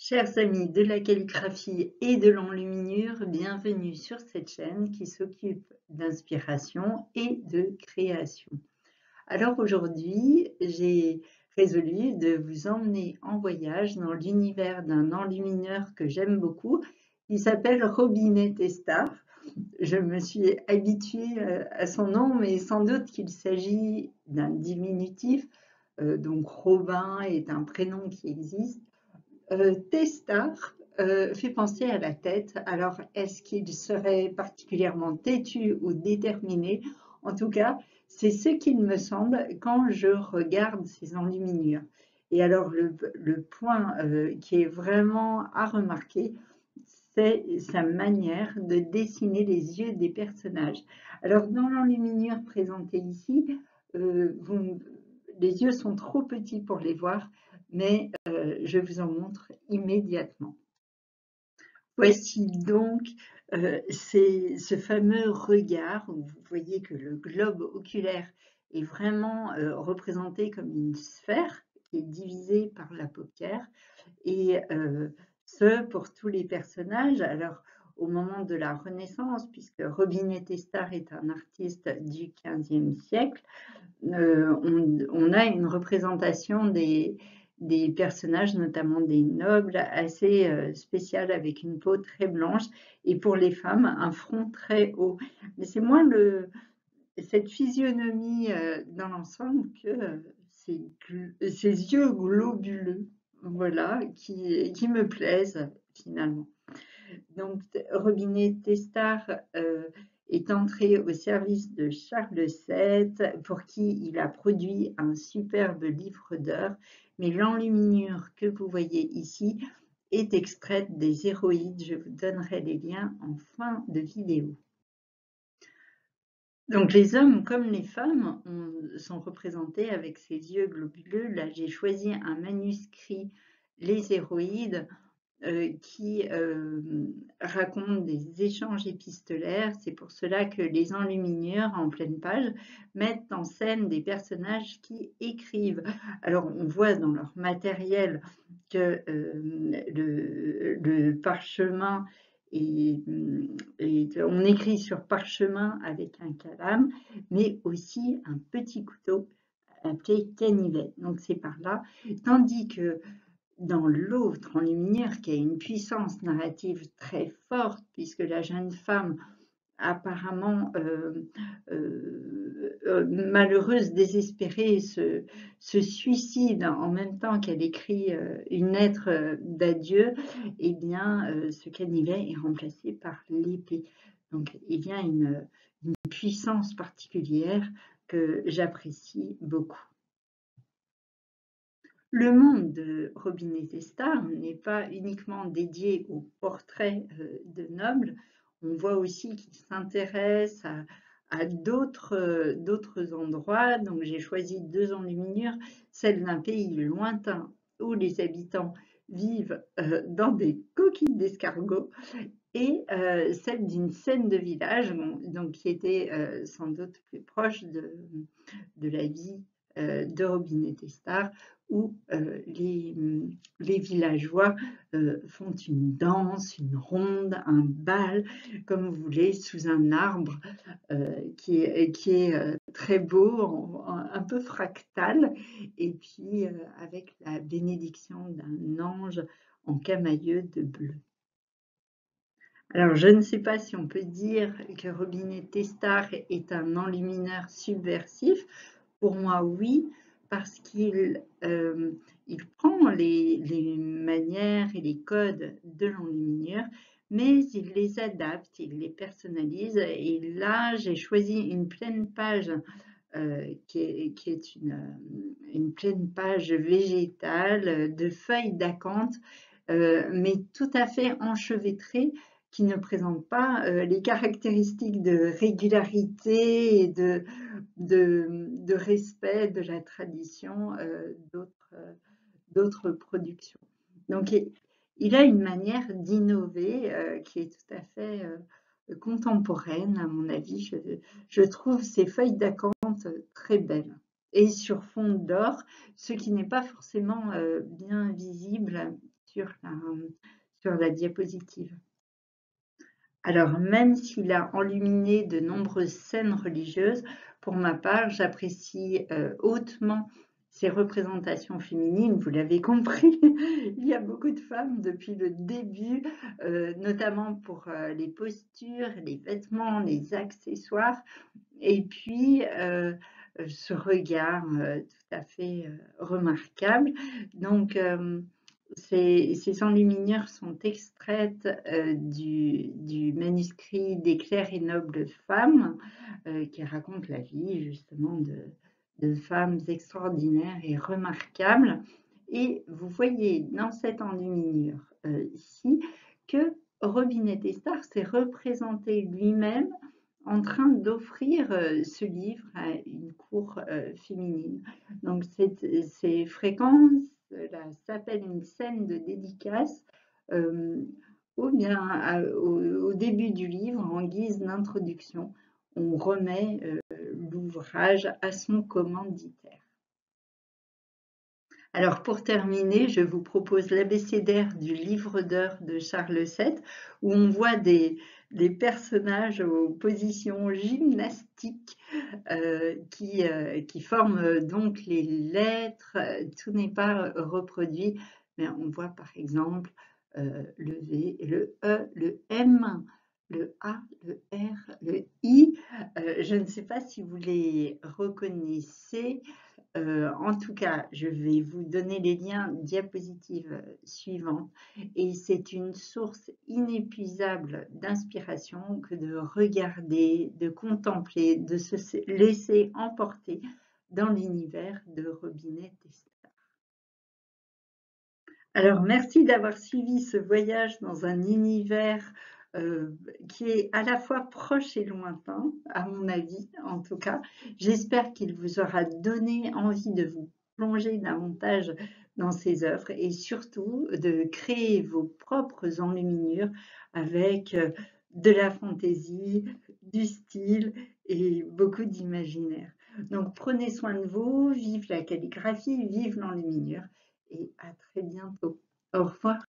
Chers amis de la calligraphie et de l'enluminure, bienvenue sur cette chaîne qui s'occupe d'inspiration et de création. Alors aujourd'hui, j'ai résolu de vous emmener en voyage dans l'univers d'un enlumineur que j'aime beaucoup, qui s'appelle Robinet Testard. Je me suis habituée à son nom, mais sans doute qu'il s'agit d'un diminutif. Donc Robin est un prénom qui existe. Testard fait penser à la tête. Alors, est-ce qu'il serait particulièrement têtu ou déterminé? En tout cas, c'est ce qu'il me semble quand je regarde ces enluminures. Et alors, le point qui est vraiment à remarquer, c'est sa manière de dessiner les yeux des personnages. Alors, dans l'enluminure présentée ici, les yeux sont trop petits pour les voir, mais je vous en montre immédiatement. Voici donc ce fameux regard où vous voyez que le globe oculaire est vraiment représenté comme une sphère qui est divisée par la paupière, et ce pour tous les personnages. Alors, au moment de la Renaissance, puisque Robinet Testard est un artiste du XVe siècle, on a une représentation des personnages, notamment des nobles, assez spéciale, avec une peau très blanche, et pour les femmes, un front très haut. Mais c'est moins cette physionomie dans l'ensemble que ces yeux globuleux, voilà, qui me plaisent finalement. Donc, Robinet Testard est entré au service de Charles VII, pour qui il a produit un superbe livre d'heures. Mais l'enluminure que vous voyez ici est extraite des héroïdes. Je vous donnerai les liens en fin de vidéo. Donc, les hommes comme les femmes sont représentés avec ces yeux globuleux. Là, j'ai choisi un manuscrit, Les Héroïdes, qui raconte des échanges épistolaires. C'est pour cela que les enluminures, en pleine page, mettent en scène des personnages qui écrivent. Alors, on voit dans leur matériel que le parchemin on écrit sur parchemin avec un calame, mais aussi un petit couteau appelé canivet. Donc, c'est par là. Tandis que dans l'autre enluminure, qui a une puissance narrative très forte, puisque la jeune femme, apparemment malheureuse, désespérée, se suicide en même temps qu'elle écrit une lettre d'adieu, eh bien, ce canivet est remplacé par l'épée. Donc, il y a une puissance particulière que j'apprécie beaucoup. Le monde de Robinet Testard n'est pas uniquement dédié aux portraits de nobles. On voit aussi qu'il s'intéresse à d'autres endroits. Donc, j'ai choisi deux enluminures, celle d'un pays lointain où les habitants vivent dans des coquilles d'escargots, et celle d'une scène de village, donc, qui était sans doute plus proche de la vie de Robinet Testard, où les villageois font une danse, une ronde, un bal, comme vous voulez, sous un arbre qui est très beau, un peu fractal, et puis avec la bénédiction d'un ange en camailleux de bleu. Alors, je ne sais pas si on peut dire que Robinet Testard est un enlumineur subversif. Pour moi, oui, parce qu'il prend les manières et les codes de l'enluminure, mais il les adapte, il les personnalise. Et là, j'ai choisi une pleine page qui est une pleine page végétale de feuilles d'acanthe, mais tout à fait enchevêtrée, qui ne présente pas les caractéristiques de régularité et de respect de la tradition d'autres productions. Donc, il a une manière d'innover qui est tout à fait contemporaine, à mon avis. Je trouve ces feuilles d'acanthe très belles, et sur fond d'or, ce qui n'est pas forcément bien visible sur la diapositive. Alors, même s'il a enluminé de nombreuses scènes religieuses, pour ma part, j'apprécie hautement ces représentations féminines. Vous l'avez compris, il y a beaucoup de femmes depuis le début, notamment pour les postures, les vêtements, les accessoires, et puis ce regard tout à fait remarquable. Donc, ces enluminures sont extraites du manuscrit des claires et nobles femmes, qui raconte la vie justement de femmes extraordinaires et remarquables. Et vous voyez dans cette enluminure ici que Robinet Desstars s'est représenté lui-même en train d'offrir ce livre à une cour féminine. Donc c'est fréquent, cela s'appelle une scène de dédicace, ou bien au début du livre, en guise d'introduction, on remet l'ouvrage à son commanditaire. Alors pour terminer, je vous propose l'abécédaire du livre d'heures de Charles VII, où on voit des personnages aux positions gymnastiques qui forment donc les lettres. Tout n'est pas reproduit, mais on voit par exemple le V, le E, le M, le A, le R, le I. Je ne sais pas si vous les reconnaissez. En tout cas, je vais vous donner les liens diapositives suivants, et c'est une source inépuisable d'inspiration que de regarder, de contempler, de se laisser emporter dans l'univers de Robinet Desstars. Alors, merci d'avoir suivi ce voyage dans un univers qui est à la fois proche et lointain, à mon avis en tout cas. J'espère qu'il vous aura donné envie de vous plonger davantage dans ces œuvres et surtout de créer vos propres enluminures avec de la fantaisie, du style et beaucoup d'imaginaire. Donc prenez soin de vous, vive la calligraphie, vive l'enluminure et à très bientôt. Au revoir.